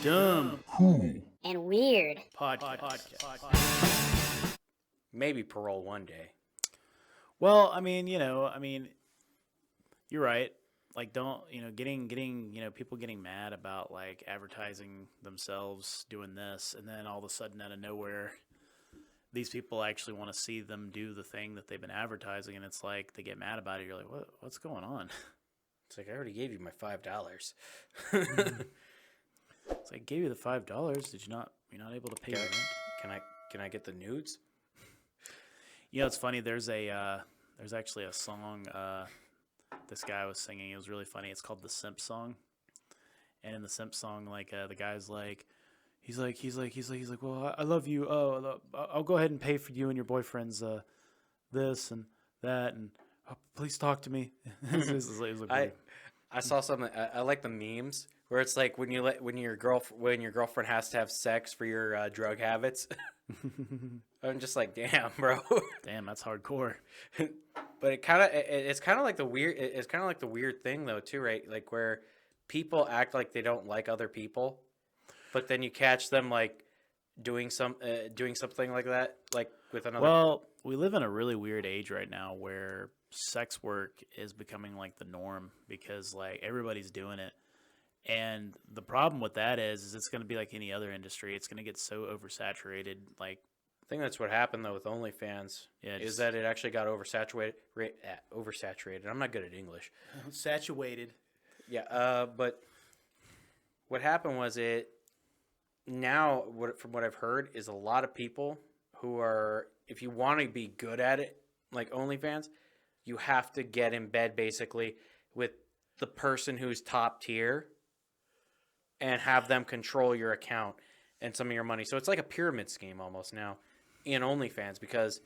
Dumb, cool, and weird. podcast. Maybe parole one day. Well, you're right. Like, don't getting people getting mad about like advertising themselves doing this, and then all of a sudden out of nowhere, these people actually want to see them do the thing that they've been advertising, and it's like they get mad about it. You're like, what's going on? It's like, I already gave you my $5. It's like, I gave you the $5. Did you not? You're not able to pay your rent? Can I get the nudes? It's funny. There's actually a song this guy was singing. It was really funny. It's called the Simp Song. And in the Simp Song, like the guy's like, he's like, well, I love you. Oh, I'll go ahead and pay for you and your boyfriend's this and that, and please talk to me. I saw something. I like the memes where it's like when your girlfriend has to have sex for your drug habits. I'm just like, damn, bro. Damn, that's hardcore. But it's kind of like the weird thing though too, right? Like where people act like they don't like other people, but then you catch them like doing something like that, like with another. Well, we live in a really weird age right now where sex work is becoming like the norm because like everybody's doing it. And the problem with that is it's going to be like any other industry. It's going to get so oversaturated. Like, I think that's what happened though with OnlyFans. Yeah, is that it actually got oversaturated? Oversaturated. I'm not good at English. Saturated. Yeah. But what happened was from what I've heard, is a lot of people who are, if you want to be good at it, like OnlyFans, you have to get in bed basically with the person who's top tier and have them control your account and some of your money. So it's like a pyramid scheme almost now in OnlyFans, because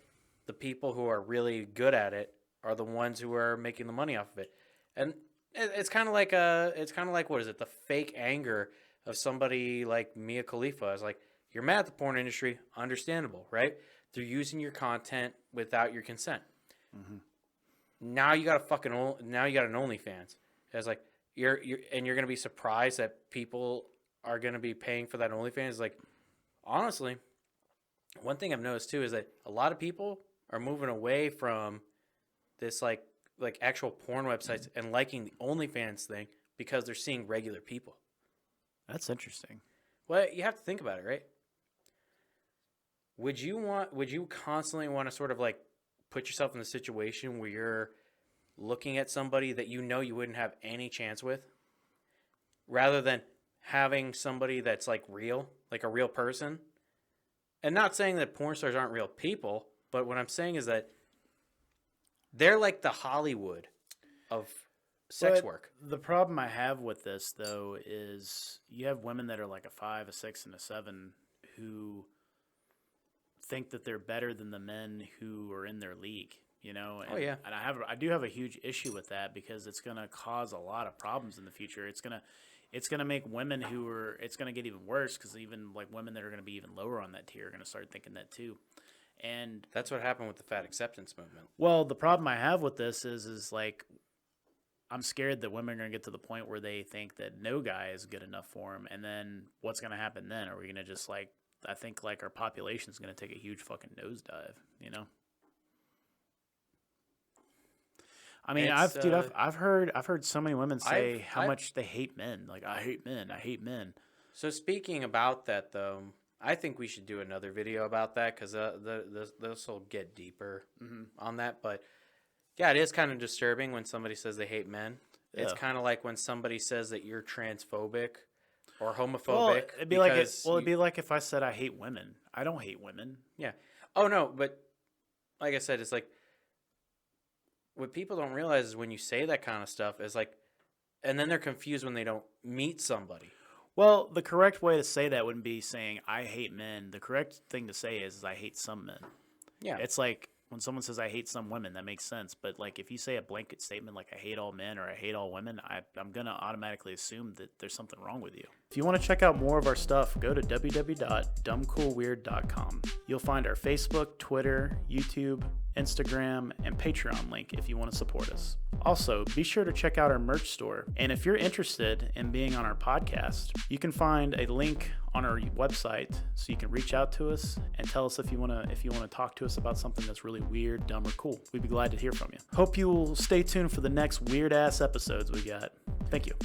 the people who are really good at it are the ones who are making the money off of it. And it's kind of like what is it? The fake anger of somebody like Mia Khalifa. It's like, you're mad at the porn industry, understandable, right? They're using your content without your consent. Mm-hmm. Now you got an OnlyFans. It's like you're gonna be surprised that people are gonna be paying for that OnlyFans. It's like, honestly, one thing I've noticed too is that a lot of people are moving away from this like actual porn websites and liking the OnlyFans thing because they're seeing regular people. That's interesting. Well, you have to think about it, right? Would you constantly want to sort of like put yourself in a situation where you're looking at somebody that you wouldn't have any chance with, rather than having somebody that's like real, like a real person? And not saying that porn stars aren't real people, but what I'm saying is that they're like the Hollywood of sex work. The problem I have with this, though, is you have women that are like a 5, a 6, and a 7 who think that they're better than the men who are in their league, And, yeah. And I do have a huge issue with that because it's going to cause a lot of problems in the future. It's going to make women it's going to get even worse, because even like women that are going to be even lower on that tier are going to start thinking that too. And that's what happened with the fat acceptance movement. Well, the problem I have with this is like, I'm scared that women are going to get to the point where they think that no guy is good enough for them. And then what's going to happen then? Are we going to just like, I think like our population is going to take a huge fucking nosedive, I mean, I've heard so many women say how much they hate men. Like, I hate men. So speaking about that, though, I think we should do another video about that, because this will get deeper on that. But yeah, it is kind of disturbing when somebody says they hate men. Yeah. It's kind of like when somebody says that you're transphobic or homophobic. Well, it'd be like if I said I hate women. I don't hate women. Yeah. Oh no, but like I said, it's like, what people don't realize is when you say that kind of stuff is like, and then they're confused when they don't meet somebody. Well, the correct way to say that wouldn't be saying I hate men. The correct thing to say is I hate some men. Yeah. It's like when someone says I hate some women, that makes sense. But like if you say a blanket statement like I hate all men or I hate all women, I'm going to automatically assume that there's something wrong with you. If you want to check out more of our stuff, go to www.dumbcoolweird.com. You'll find our Facebook, Twitter, YouTube, Instagram, and Patreon link if you want to support us. Also, be sure to check out our merch store. And if you're interested in being on our podcast, you can find a link on our website so you can reach out to us and tell us if you want to talk to us about something that's really weird, dumb, or cool. We'd be glad to hear from you. Hope you will stay tuned for the next weird ass episodes we got. Thank you.